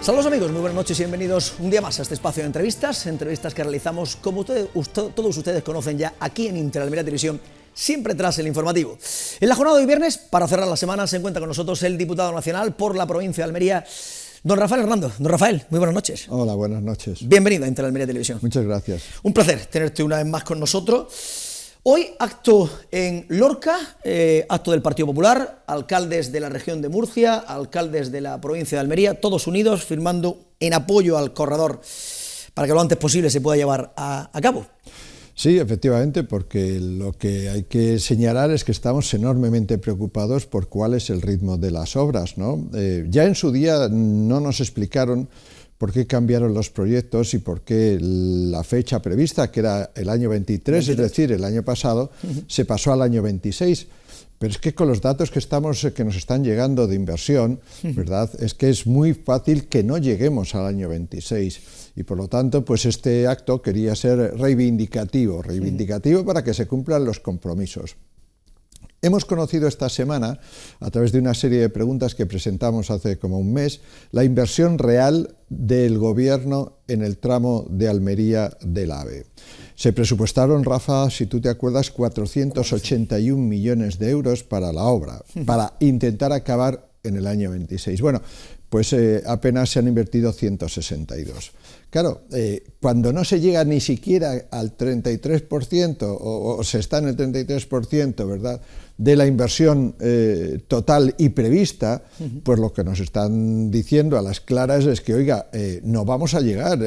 Saludos amigos, muy buenas noches y bienvenidos un día más a este espacio de entrevistas que realizamos, como todos ustedes conocen ya, aquí en Interal Televisión, siempre tras el informativo. En la jornada de hoy viernes, para cerrar la semana, se encuentra con nosotros el diputado nacional por la provincia de Almería, don Rafael Hernando. Don Rafael, muy buenas noches. Hola, buenas noches. Bienvenido a Interal Televisión. Muchas gracias. Un placer tenerte una vez más con nosotros. Hoy acto en Lorca, acto del Partido Popular, alcaldes de la región de Murcia, alcaldes de la provincia de Almería, todos unidos firmando en apoyo al corredor para que lo antes posible se pueda llevar a cabo. Sí, efectivamente, porque lo que hay que señalar es que estamos enormemente preocupados por cuál es el ritmo de las obras, ¿no? Ya en su día no nos explicaron por qué cambiaron los proyectos y por qué la fecha prevista, que era el año 23, es decir, el año pasado, se pasó al año 26. Pero es que con los datos que nos están llegando de inversión, ¿verdad?, es que es muy fácil que no lleguemos al año 26. Y por lo tanto, pues este acto quería ser reivindicativo para que se cumplan los compromisos. Hemos conocido esta semana, a través de una serie de preguntas que presentamos hace como un mes, la inversión real del Gobierno en el tramo de Almería del AVE. Se presupuestaron, Rafa, si tú te acuerdas, 481 millones de euros para la obra, para intentar acabar en el año 26. Bueno, pues apenas se han invertido 162. Claro, cuando no se llega ni siquiera al 33%, o se está en el 33%, ¿verdad?, de la inversión total y prevista, pues lo que nos están diciendo a las claras es que, oiga, no vamos a llegar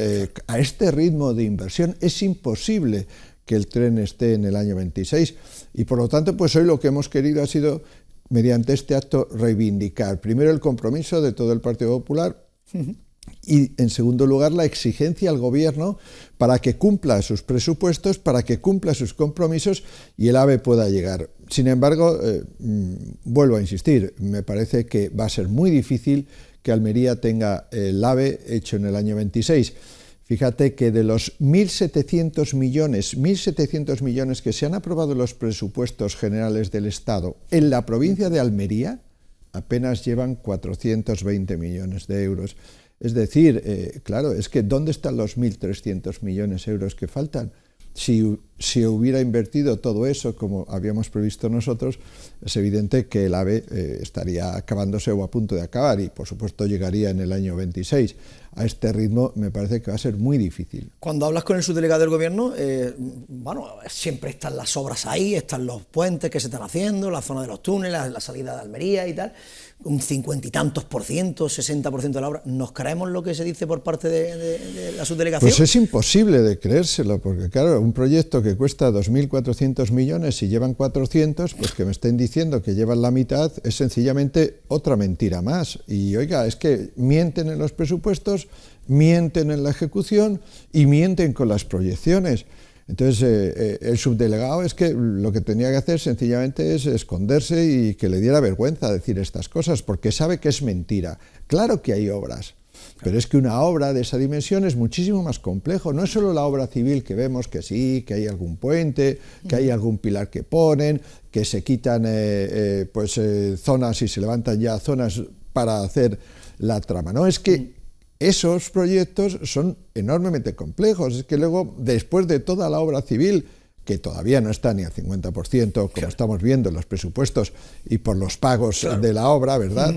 a este ritmo de inversión, es imposible que el tren esté en el año 26. Y por lo tanto, pues hoy lo que hemos querido ha sido, mediante este acto, reivindicar primero el compromiso de todo el Partido Popular, y en segundo lugar la exigencia al Gobierno para que cumpla sus presupuestos, para que cumpla sus compromisos y el AVE pueda llegar. Sin embargo, vuelvo a insistir, me parece que va a ser muy difícil que Almería tenga el AVE hecho en el año 26. Fíjate que de los 1.700 millones que se han aprobado en los presupuestos generales del Estado en la provincia de Almería, apenas llevan 420 millones de euros. Es decir, claro, es que ¿dónde están los 1.300 millones de euros que faltan? Si hubiera invertido todo eso como habíamos previsto nosotros, es evidente que el AVE estaría acabándose o a punto de acabar y, por supuesto, llegaría en el año 26. A este ritmo me parece que va a ser muy difícil. Cuando hablas con el subdelegado del Gobierno, bueno, siempre están las obras ahí, están los puentes que se están haciendo, la zona de los túneles, la salida de Almería y tal, un 50 y tantos %, 60% de la obra. ¿Nos creemos lo que se dice por parte de la subdelegación? Pues es imposible de creérselo, porque claro, un proyecto que cuesta 2.400 millones y llevan 400, pues que me estén diciendo que llevan la mitad es sencillamente otra mentira más. Y oiga, es que mienten en los presupuestos, mienten en la ejecución y mienten con las proyecciones. Entonces, el subdelegado es que lo que tenía que hacer sencillamente es esconderse y que le diera vergüenza decir estas cosas, porque sabe que es mentira. Claro que hay obras, pero es que una obra de esa dimensión es muchísimo más complejo. No es solo la obra civil que vemos que sí, que hay algún puente, que hay algún pilar que ponen, que se quitan zonas y se levantan ya zonas para hacer la trama. No, es que esos proyectos son enormemente complejos. Es que luego, después de toda la obra civil, que todavía no está ni al 50%, como estamos viendo en los presupuestos y por los pagos de la obra, ¿verdad?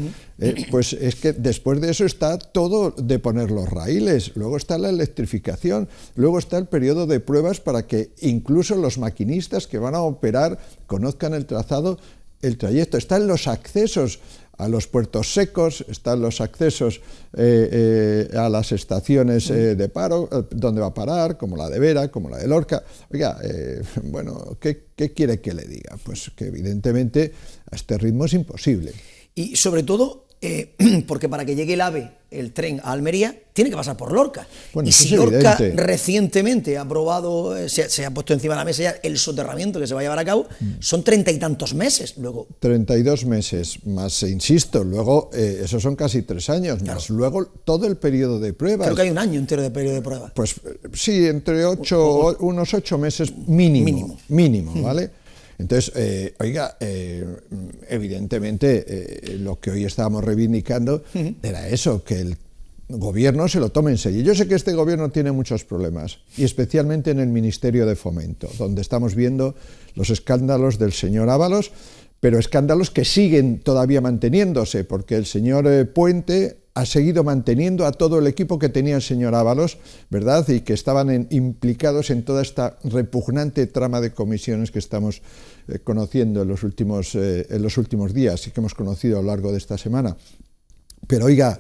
Pues es que después de eso está todo de poner los raíles, luego está la electrificación, luego está el periodo de pruebas para que incluso los maquinistas que van a operar conozcan el trazado, el trayecto. Están los accesos a los puertos secos, están los accesos a las estaciones de paro, donde va a parar, como la de Vera, como la de Lorca. Oiga, bueno, ¿qué quiere que le diga? Pues que evidentemente a este ritmo es imposible. Y sobre todo, porque para que llegue el AVE, el tren a Almería, tiene que pasar por Lorca. Bueno, y si Lorca recientemente ha aprobado, se ha puesto encima de la mesa ya el soterramiento que se va a llevar a cabo, son 30 y tantos meses. Luego 32 meses, más, insisto, luego esos son casi 3 años, más luego todo el periodo de pruebas. Creo que hay un año entero de periodo de pruebas. Pues sí, entre unos 8 meses mínimo, ¿vale? Entonces, oiga, evidentemente lo que hoy estábamos reivindicando era eso, que el gobierno se lo tome en serio. Yo sé que este gobierno tiene muchos problemas, y especialmente en el Ministerio de Fomento, donde estamos viendo los escándalos del señor Ábalos, pero escándalos que siguen todavía manteniéndose, porque el señor Puente ha seguido manteniendo a todo el equipo que tenía el señor Ábalos, ¿verdad? Y que estaban implicados en toda esta repugnante trama de comisiones que estamos conociendo en los últimos días y que hemos conocido a lo largo de esta semana. Pero oiga,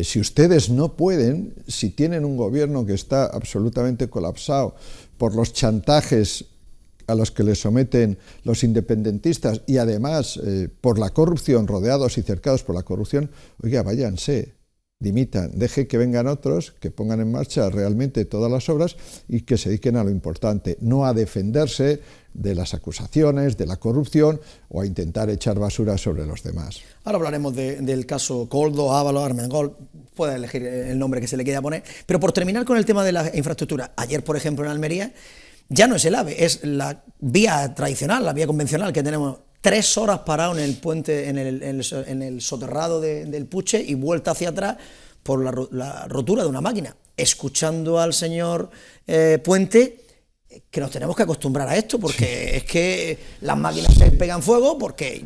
si ustedes no pueden, si tienen un gobierno que está absolutamente colapsado por los chantajes a los que les someten los independentistas y además por la corrupción, rodeados y cercados por la corrupción, oiga, váyanse, dimitan, deje que vengan otros, que pongan en marcha realmente todas las obras y que se dediquen a lo importante, no a defenderse de las acusaciones, de la corrupción o a intentar echar basura sobre los demás. Ahora hablaremos del caso Koldo, Ábalos, Armengol, puede elegir el nombre que se le quiera poner, pero por terminar con el tema de la infraestructura, ayer por ejemplo en Almería, ya no es el AVE, es la vía tradicional, la vía convencional que tenemos 3 horas parado en el puente, en el soterrado del Puche y vuelta hacia atrás por la rotura de una máquina. Escuchando al señor Puente, que nos tenemos que acostumbrar a esto, porque es que las máquinas se pegan fuego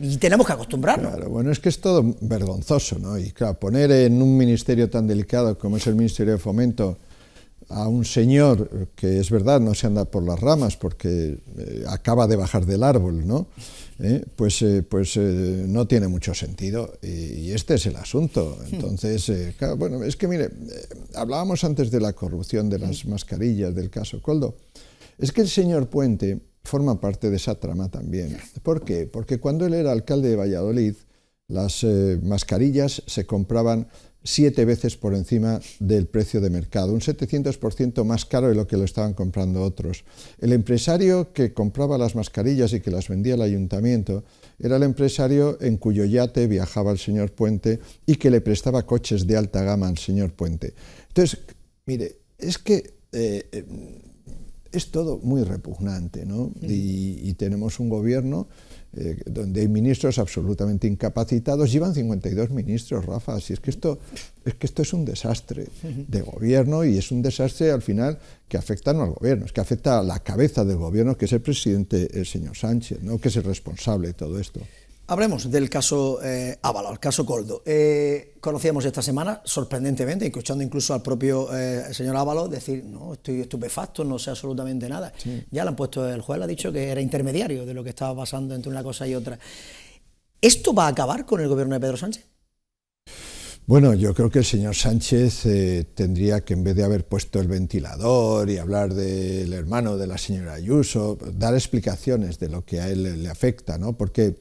y tenemos que acostumbrarnos. Claro, bueno, es que es todo vergonzoso, ¿no? Y claro, poner en un ministerio tan delicado como es el Ministerio de Fomento a un señor que es verdad no se anda por las ramas porque acaba de bajar del árbol, ¿no? Pues no tiene mucho sentido y este es el asunto. Entonces, claro, bueno, es que mire, hablábamos antes de la corrupción de las mascarillas del caso Koldo. Es que el señor Puente forma parte de esa trama también. ¿Por qué? Porque cuando él era alcalde de Valladolid, las mascarillas se compraban 7 veces por encima del precio de mercado, un 700% más caro de lo que lo estaban comprando otros. El empresario que compraba las mascarillas y que las vendía al ayuntamiento era el empresario en cuyo yate viajaba el señor Puente y que le prestaba coches de alta gama al señor Puente. Entonces, mire, es que es todo muy repugnante, ¿no? Y tenemos un gobierno donde hay ministros absolutamente incapacitados. Llevan 52 ministros, Rafa. Si es que esto es un desastre de gobierno y es un desastre al final que afecta no al gobierno, es que afecta a la cabeza del gobierno, que es el presidente, el señor Sánchez, ¿no? Que es el responsable de todo esto. Hablemos del caso Ábalos, el caso Koldo. Conocíamos esta semana, sorprendentemente, escuchando incluso al propio señor Ábalos decir, no, estoy estupefacto, no sé absolutamente nada. Sí. Ya le han puesto, el juez le ha dicho que era intermediario de lo que estaba pasando entre una cosa y otra. ¿Esto va a acabar con el gobierno de Pedro Sánchez? Bueno, yo creo que el señor Sánchez tendría que, en vez de haber puesto el ventilador y hablar del hermano de la señora Ayuso, dar explicaciones de lo que a él le afecta, ¿no? Porque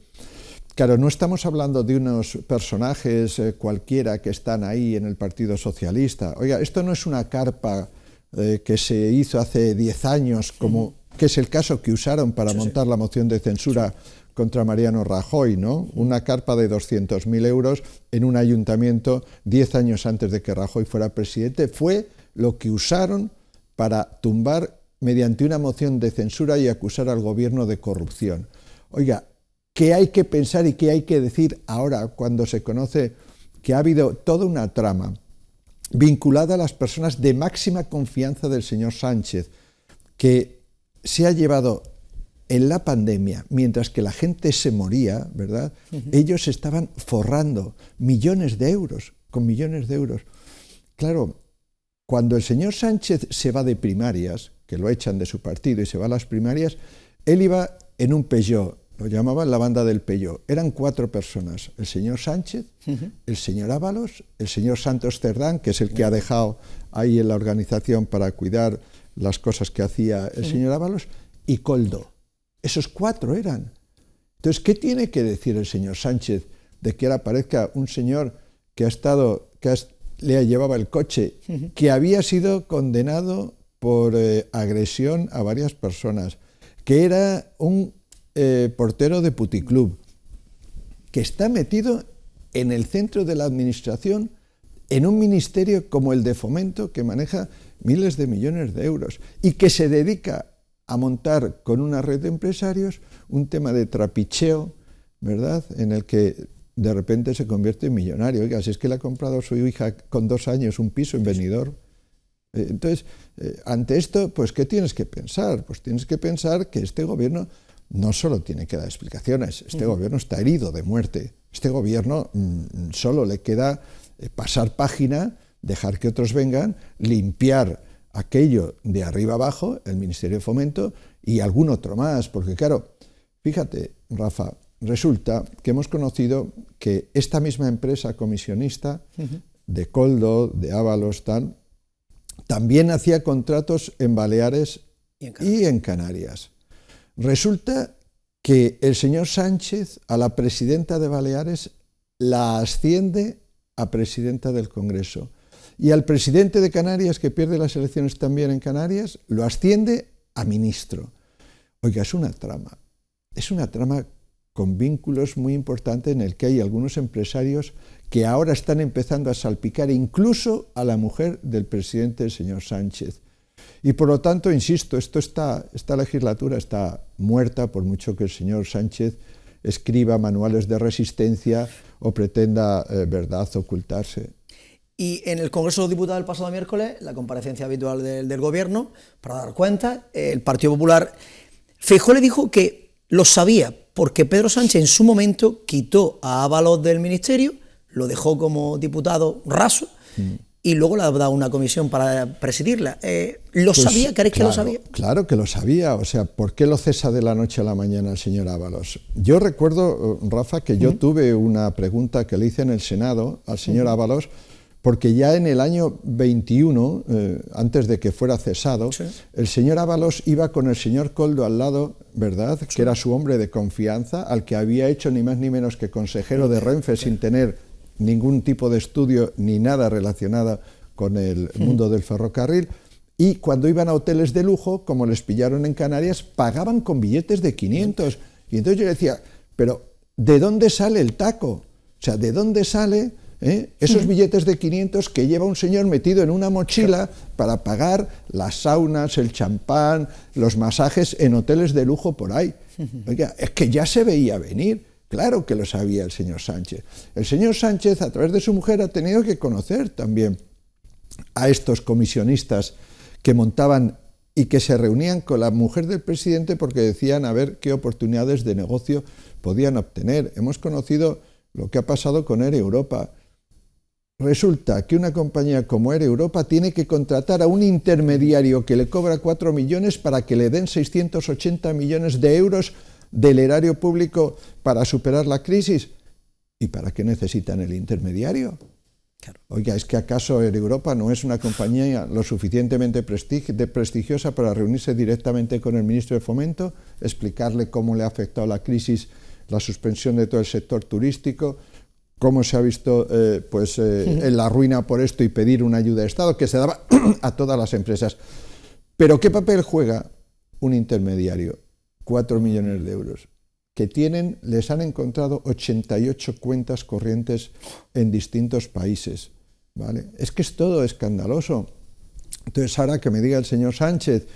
claro, no estamos hablando de unos personajes cualquiera que están ahí en el Partido Socialista. Oiga, esto no es una carpa que se hizo hace 10 años, como que es el caso que usaron para montar la moción de censura contra Mariano Rajoy, ¿no? Una carpa de 200.000 euros en un ayuntamiento 10 años antes de que Rajoy fuera presidente. Fue lo que usaron para tumbar mediante una moción de censura y acusar al gobierno de corrupción. Oiga, ¿qué hay que pensar y qué hay que decir ahora cuando se conoce que ha habido toda una trama vinculada a las personas de máxima confianza del señor Sánchez, que se ha llevado en la pandemia, mientras que la gente se moría, ¿verdad? Ellos estaban forrando millones de euros, con millones de euros. Claro, cuando el señor Sánchez se va de primarias, que lo echan de su partido y se va a las primarias, él iba en un Peugeot. Lo llamaban la banda del Peugeot. Eran 4 personas. El señor Sánchez, el señor Ábalos, el señor Santos Cerdán, que es el que ha dejado ahí en la organización para cuidar las cosas que hacía el señor Ábalos, y Koldo. Esos 4 eran. Entonces, ¿qué tiene que decir el señor Sánchez de que ahora aparezca un señor que le llevaba el coche, que había sido condenado por agresión a varias personas, que era un portero de puticlub, que está metido en el centro de la administración, en un ministerio como el de Fomento, que maneja miles de millones de euros, y que se dedica a montar con una red de empresarios un tema de trapicheo, ¿verdad?, en el que de repente se convierte en millonario. Oiga, si es que le ha comprado a su hija con 2 años un piso en Benidorm. Entonces, ante esto, pues, ¿qué tienes que pensar? Pues tienes que pensar que este gobierno no solo tiene que dar explicaciones, este gobierno está herido de muerte. Este gobierno solo le queda pasar página, dejar que otros vengan, limpiar aquello de arriba abajo, el Ministerio de Fomento y algún otro más, porque claro, fíjate, Rafa, resulta que hemos conocido que esta misma empresa comisionista de Koldo, de Ábalos, también hacía contratos en Baleares y en Canarias. Resulta que el señor Sánchez a la presidenta de Baleares la asciende a presidenta del Congreso y al presidente de Canarias, que pierde las elecciones también en Canarias, lo asciende a ministro. Oiga, es una trama con vínculos muy importantes en el que hay algunos empresarios que ahora están empezando a salpicar incluso a la mujer del presidente, el señor Sánchez. Y por lo tanto, insisto, esta legislatura está muerta por mucho que el señor Sánchez escriba manuales de resistencia o pretenda, ocultarse. Y en el Congreso de los Diputados del pasado miércoles, la comparecencia habitual del Gobierno, para dar cuenta, el Partido Popular, Feijóo le dijo que lo sabía, porque Pedro Sánchez en su momento quitó a Ábalos del ministerio, lo dejó como diputado raso, y luego le ha dado una comisión para presidirla. ¿Lo sabía? ¿Crees que lo sabía? Claro que lo sabía. O sea, ¿por qué lo cesa de la noche a la mañana el señor Ábalos? Yo recuerdo, Rafa, que yo tuve una pregunta que le hice en el Senado al señor Ábalos, porque ya en el año 21, antes de que fuera cesado, el señor Ábalos iba con el señor Koldo al lado, ¿verdad?, que era su hombre de confianza, al que había hecho ni más ni menos que consejero de Renfe sin tener ningún tipo de estudio ni nada relacionado con el mundo del ferrocarril, y cuando iban a hoteles de lujo, como les pillaron en Canarias, pagaban con billetes de 500. Y entonces yo le decía, pero ¿de dónde sale el taco? O sea, ¿de dónde sale esos billetes de 500 que lleva un señor metido en una mochila para pagar las saunas, el champán, los masajes en hoteles de lujo por ahí? Oiga, es que ya se veía venir. Claro que lo sabía el señor Sánchez. El señor Sánchez, a través de su mujer, ha tenido que conocer también a estos comisionistas que montaban y que se reunían con la mujer del presidente porque decían a ver qué oportunidades de negocio podían obtener. Hemos conocido lo que ha pasado con Air Europa. Resulta que una compañía como Air Europa tiene que contratar a un intermediario que le cobra 4 millones para que le den 680 millones de euros del erario público para superar la crisis. ¿Y para qué necesitan el intermediario? Claro. Oiga, ¿es que acaso Air Europa no es una compañía lo suficientemente prestigiosa para reunirse directamente con el ministro de Fomento, explicarle cómo le ha afectado la crisis, la suspensión de todo el sector turístico, cómo se ha visto en la ruina por esto y pedir una ayuda de Estado que se daba a todas las empresas? Pero ¿qué papel juega un intermediario? 4 millones de euros, que les han encontrado 88 cuentas corrientes en distintos países, ¿vale? Es que es todo escandaloso. Entonces, ahora que me diga el señor Sánchez,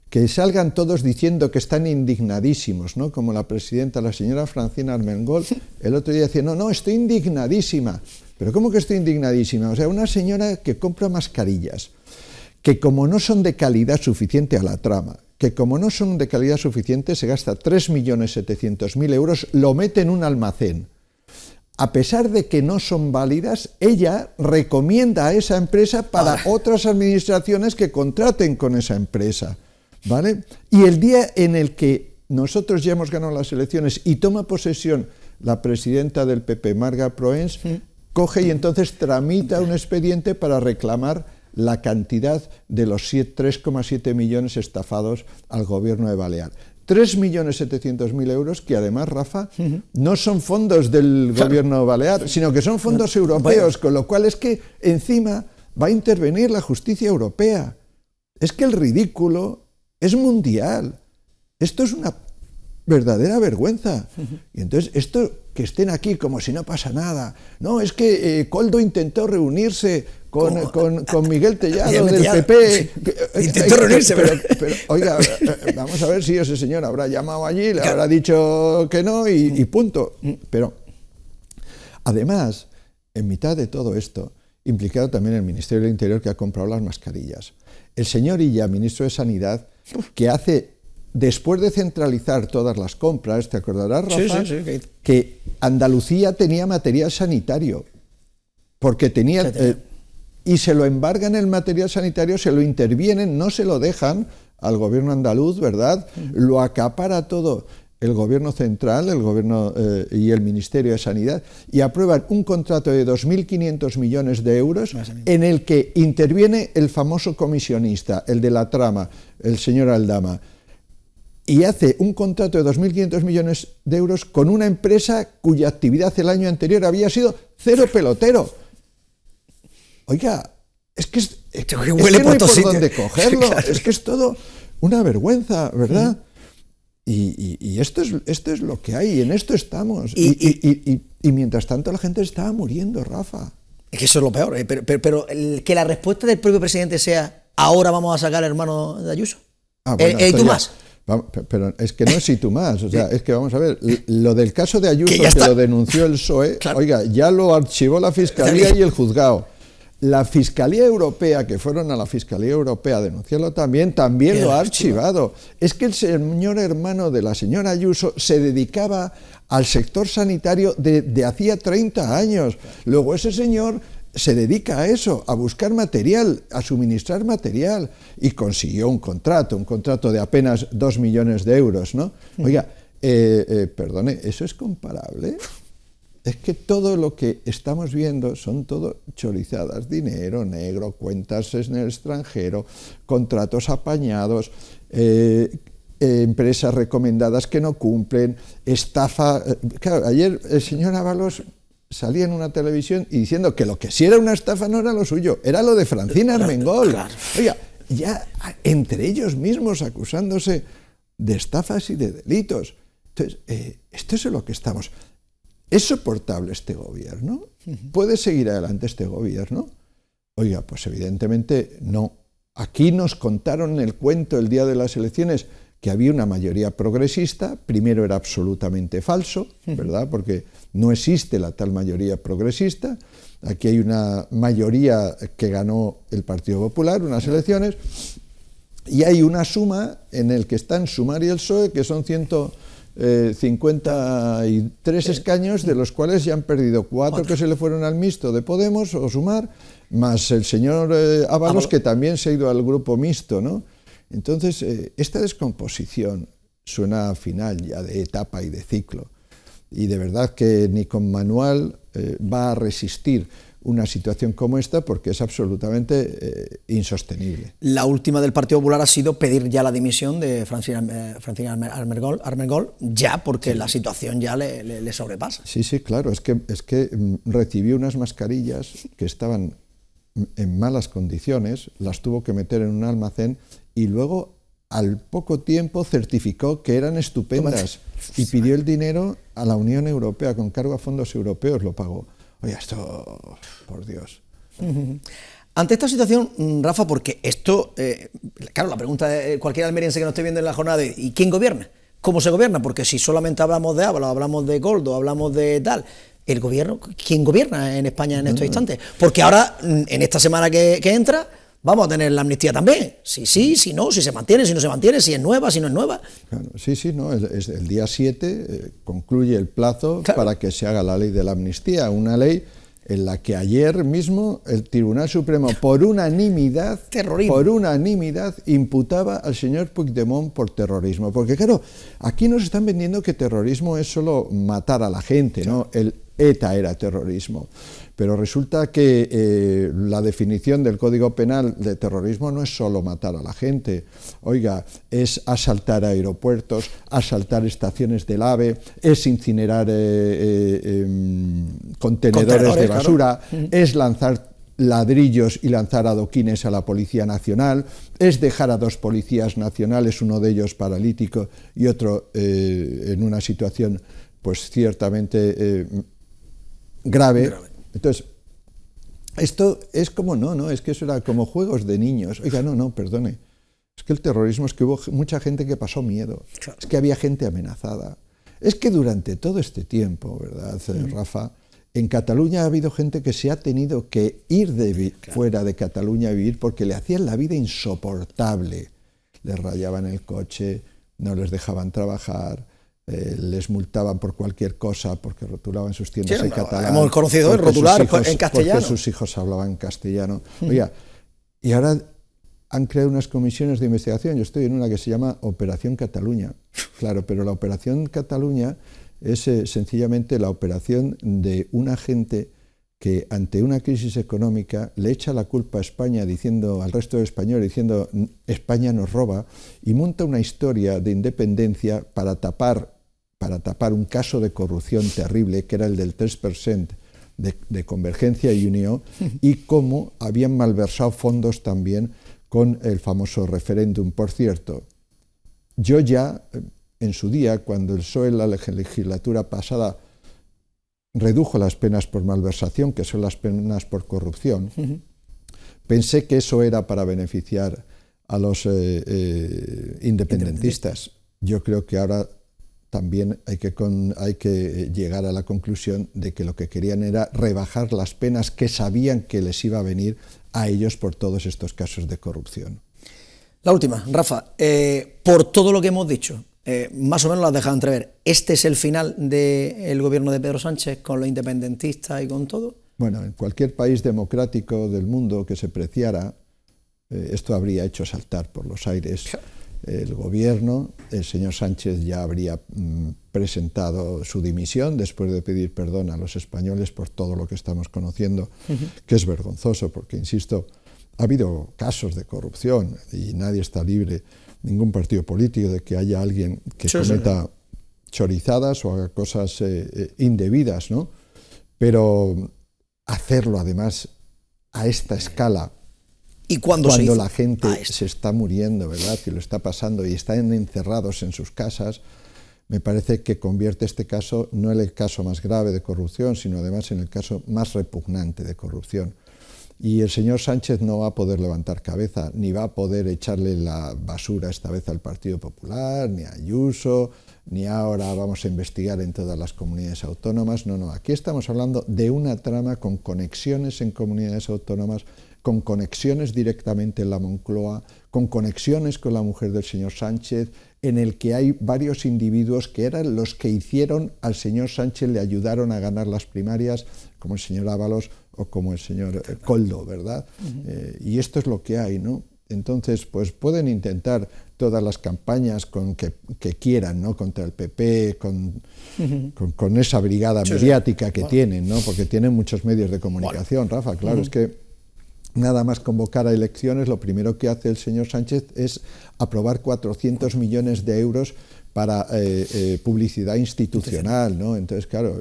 que salgan todos diciendo que están indignadísimos, ¿no?, como la presidenta, la señora Francina Armengol, el otro día decía, no, estoy indignadísima. ¿Pero cómo que estoy indignadísima? O sea, una señora que compra mascarillas, que como no son de calidad suficiente a la trama, que como no son de calidad suficiente, se gasta 3.700.000 euros, lo mete en un almacén. A pesar de que no son válidas, ella recomienda a esa empresa para otras administraciones que contraten con esa empresa, ¿vale? Y el día en el que nosotros ya hemos ganado las elecciones y toma posesión la presidenta del PP, Marga Proens, coge y entonces tramita un expediente para reclamar la cantidad de los 3,7 millones estafados al gobierno de Balear. 3.700.000 euros que además, Rafa, no son fondos del gobierno de Balear, sino que son fondos europeos, con lo cual es que encima va a intervenir la justicia europea. Es que el ridículo es mundial. Esto es una verdadera vergüenza. Y entonces, esto que estén aquí como si no pasa nada. No, es que Koldo intentó reunirse con Miguel Tellado del PP. Intentó reunirse, pero oiga, vamos a ver si ese señor habrá llamado allí, le habrá dicho que no y punto. Pero Además, en mitad de todo esto, implicado también el Ministerio del Interior, que ha comprado las mascarillas. El señor Illa, ministro de Sanidad, que hace, después de centralizar todas las compras, ¿te acordarás, Rafa? Sí. Que Andalucía tenía material sanitario, porque tenía... y se lo embargan el material sanitario, se lo intervienen, no se lo dejan al gobierno andaluz, ¿verdad? Lo acapara todo el gobierno central, el gobierno y el Ministerio de Sanidad, y aprueban un contrato de 2.500 millones de euros en el que interviene el famoso comisionista, el de la trama, el señor Aldama, y hace un contrato de 2.500 millones de euros con una empresa cuya actividad el año anterior había sido cero pelotero. Oiga, es que no hay por dónde cogerlo, claro. Es que es todo una vergüenza, ¿verdad? Y esto es lo que hay, y en esto estamos. Y mientras tanto la gente estaba muriendo, Rafa. Es que eso es lo peor, pero que la respuesta del propio presidente sea ahora vamos a sacar al hermano de Ayuso. Bueno, ¿Y tú más? Pero es que no es y tú más, o sea, es que vamos a ver, lo del caso de Ayuso que lo denunció el PSOE, claro. Oiga, ya lo archivó la Fiscalía y el juzgado. La Fiscalía Europea, que fueron a la Fiscalía Europea a denunciarlo también lo ha archivado. Es que el señor hermano de la señora Ayuso se dedicaba al sector sanitario de hacía 30 años. Luego ese señor se dedica a eso, a buscar material, a suministrar material, y consiguió un contrato de apenas 2 millones de euros, ¿no? Oiga, perdone, ¿eso es comparable? Es que todo lo que estamos viendo son todo chorizadas, dinero negro, cuentas en el extranjero, contratos apañados, empresas recomendadas que no cumplen, estafa. Claro, ayer el señor Ábalos salía en una televisión y diciendo que lo que sí era una estafa no era lo suyo, era lo de Francina Armengol. Claro. Oiga, ya entre ellos mismos acusándose de estafas y de delitos. Entonces, esto es lo que estamos... ¿Es soportable este gobierno? ¿Puede seguir adelante este gobierno? Oiga, pues evidentemente no. Aquí nos contaron el cuento el día de las elecciones que había una mayoría progresista. Primero era absolutamente falso, ¿verdad? Porque no existe la tal mayoría progresista. Aquí hay una mayoría que ganó el Partido Popular, unas elecciones, y hay una suma en el que están Sumar y el PSOE, que son 53 escaños, de los cuales ya han perdido 4 que se le fueron al mixto de Podemos o Sumar, más el señor Ábalos, que también se ha ido al grupo mixto, ¿no? Entonces, esta descomposición suena a final ya de etapa y de ciclo, y de verdad que ni con manual va a resistir una situación como esta, porque es absolutamente insostenible. La última del Partido Popular ha sido pedir ya la dimisión de Francina Armengol, ya, porque la situación ya le sobrepasa. Sí, claro, es que recibió unas mascarillas que estaban en malas condiciones, las tuvo que meter en un almacén y luego al poco tiempo certificó que eran estupendas y pidió el dinero a la Unión Europea, con cargo a fondos europeos lo pagó. Oye, esto, por Dios. Ante esta situación, Rafa, porque esto, claro, la pregunta de cualquier almeriense que nos esté viendo en la jornada de ¿y quién gobierna? ¿Cómo se gobierna? Porque si solamente hablamos de Ábalos, hablamos de Koldo, hablamos de tal, el gobierno, ¿quién gobierna en España en estos instantes? Porque ahora, en esta semana que entra, vamos a tener la amnistía también. Si se mantiene, si no se mantiene, si es nueva, si no es nueva. Claro, no, es el día 7 concluye el plazo para que se haga la ley de la amnistía, una ley en la que ayer mismo el Tribunal Supremo, por unanimidad, imputaba al señor Puigdemont por terrorismo. Porque claro, aquí nos están vendiendo que terrorismo es solo matar a la gente, ¿no? El ETA era terrorismo. Pero resulta que la definición del Código Penal de terrorismo no es solo matar a la gente. Oiga, es asaltar aeropuertos, asaltar estaciones del AVE, es incinerar contenedores de basura, claro. Es lanzar ladrillos y lanzar adoquines a la Policía Nacional, es dejar a 2 policías nacionales, uno de ellos paralítico y otro en una situación pues ciertamente grave. Entonces, esto es como, no, es que eso era como juegos de niños. Oiga, no, perdone. Es que el terrorismo es que hubo mucha gente que pasó miedo. Es que había gente amenazada. Es que durante todo este tiempo, ¿verdad, Rafa? En Cataluña ha habido gente que se ha tenido que ir fuera de Cataluña a vivir porque le hacían la vida insoportable. Les rayaban el coche, no les dejaban trabajar, les multaban por cualquier cosa porque rotulaban sus tiendas en catalán. Hemos conocido el rotular en castellano. Porque sus hijos hablaban castellano. Oiga, y ahora han creado unas comisiones de investigación. Yo estoy en una que se llama Operación Cataluña. Claro, pero la Operación Cataluña es sencillamente la operación de una gente que ante una crisis económica le echa la culpa a España diciendo al resto de españoles, diciendo España nos roba, y monta una historia de independencia para tapar un caso de corrupción terrible que era el del 3% de Convergencia y Unió, y cómo habían malversado fondos también con el famoso referéndum. Por cierto, yo ya en su día, cuando el PSOE en la legislatura pasada redujo las penas por malversación, que son las penas por corrupción, pensé que eso era para beneficiar a los independentistas. Yo creo que ahora también hay que llegar a la conclusión de que lo que querían era rebajar las penas que sabían que les iba a venir a ellos por todos estos casos de corrupción. La última, Rafa, por todo lo que hemos dicho, más o menos lo has dejado entrever, ¿este es el final del gobierno de Pedro Sánchez con los independentistas y con todo? Bueno, en cualquier país democrático del mundo que se preciara, esto habría hecho saltar por los aires el gobierno. El señor Sánchez ya habría presentado su dimisión después de pedir perdón a los españoles por todo lo que estamos conociendo, que es vergonzoso, porque, insisto, ha habido casos de corrupción y nadie está libre, ningún partido político, de que haya alguien que cometa chorizadas o haga cosas indebidas, ¿no? Pero hacerlo además a esta escala, ¿y cuando la gente se está muriendo, ¿verdad?, que lo está pasando y están encerrados en sus casas, me parece que convierte este caso no en el caso más grave de corrupción, sino además en el caso más repugnante de corrupción. Y el señor Sánchez no va a poder levantar cabeza, ni va a poder echarle la basura esta vez al Partido Popular, ni a Ayuso, ni ahora vamos a investigar en todas las comunidades autónomas. No, aquí estamos hablando de una trama con conexiones en comunidades autónomas, con conexiones directamente en la Moncloa, con conexiones con la mujer del señor Sánchez, en el que hay varios individuos que eran los que hicieron al señor Sánchez, le ayudaron a ganar las primarias, como el señor Ábalos o como el señor Koldo, ¿verdad? Y esto es lo que hay, ¿no? Entonces, pues pueden intentar todas las campañas que quieran, ¿no?, contra el PP, con esa brigada mediática que tienen, ¿no?, porque tienen muchos medios de comunicación, Rafa, claro, es que nada más convocar a elecciones, lo primero que hace el señor Sánchez es aprobar 400 millones de euros para publicidad institucional, ¿no? Entonces, claro,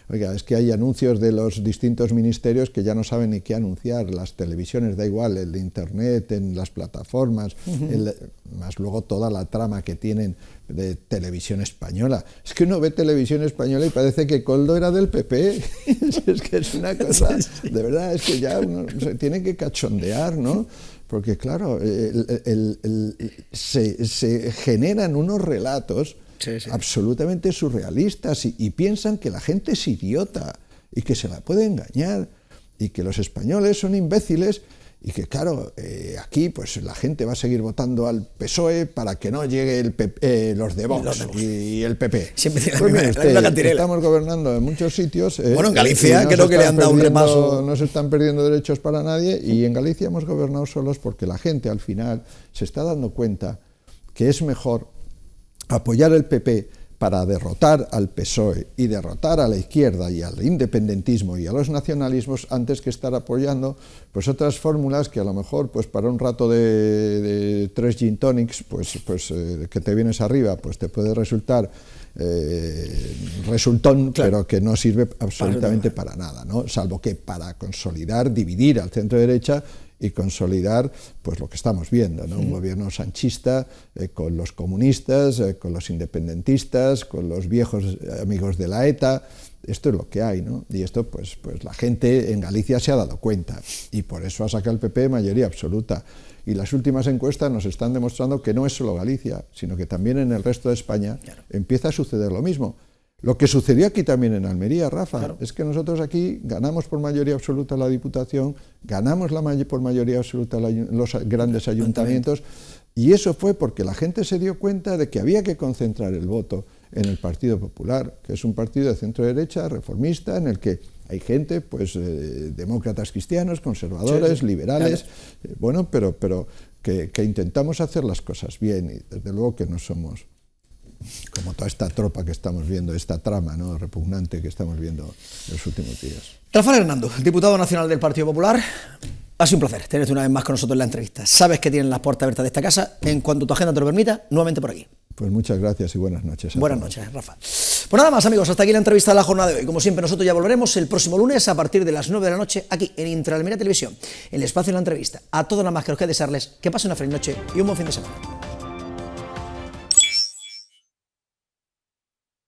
oiga, es que hay anuncios de los distintos ministerios que ya no saben ni qué anunciar, las televisiones, da igual, el de internet, en las plataformas, más luego toda la trama que tienen de televisión española. Es que uno ve televisión española y parece que Koldo era del PP. Es que es una cosa, de verdad, es que ya uno se tiene que cachondear, ¿no? Porque claro, se generan unos relatos absolutamente surrealistas y piensan que la gente es idiota y que se la puede engañar y que los españoles son imbéciles y que claro, aquí pues la gente va a seguir votando al PSOE para que no llegue el PP, los de Vox y el PP. Siempre tiene pues la misma cantinela. Estamos gobernando en muchos sitios. Bueno, en Galicia creo que le han dado un repaso. No se están perdiendo derechos para nadie y en Galicia hemos gobernado solos porque la gente al final se está dando cuenta que es mejor apoyar el PP para derrotar al PSOE y derrotar a la izquierda y al independentismo y a los nacionalismos antes que estar apoyando pues otras fórmulas que a lo mejor pues para un rato de 3 gin tonics pues que te vienes arriba pues te puede resultar resultón, claro, pero que no sirve absolutamente para nada, ¿no? Salvo que para consolidar, dividir al centro derecha y consolidar pues lo que estamos viendo, ¿no? Un gobierno sanchista con los comunistas, con los independentistas, con los viejos amigos de la ETA. Esto es lo que hay, ¿no? Y esto pues la gente en Galicia se ha dado cuenta y por eso ha sacado el PP mayoría absoluta. Y las últimas encuestas nos están demostrando que no es solo Galicia, sino que también en el resto de España empieza a suceder lo mismo. Lo que sucedió aquí también en Almería, Rafa, claro, es que nosotros aquí ganamos por mayoría absoluta la Diputación, ganamos por mayoría absoluta los grandes ayuntamientos, y eso fue porque la gente se dio cuenta de que había que concentrar el voto en el Partido Popular, que es un partido de centro-derecha, reformista, en el que hay gente, pues, demócratas cristianos, conservadores, liberales, claro, bueno, pero que intentamos hacer las cosas bien, y desde luego que no somos como toda esta tropa que estamos viendo, esta trama, ¿no?, repugnante que estamos viendo en los últimos días. Rafael Hernando, diputado nacional del Partido Popular, ha sido un placer tenerte una vez más con nosotros en la entrevista. Sabes que tienen las puertas abiertas de esta casa, en cuanto tu agenda te lo permita, nuevamente por aquí. Pues muchas gracias y buenas noches. Buenas noches, Rafa. Pues nada más, amigos, hasta aquí la entrevista de la jornada de hoy. Como siempre, nosotros ya volveremos el próximo lunes a partir de las 9 de la noche aquí en Interal Almería Televisión, en el espacio de la entrevista. A todos nada más que os queda desearles que pasen una feliz noche y un buen fin de semana.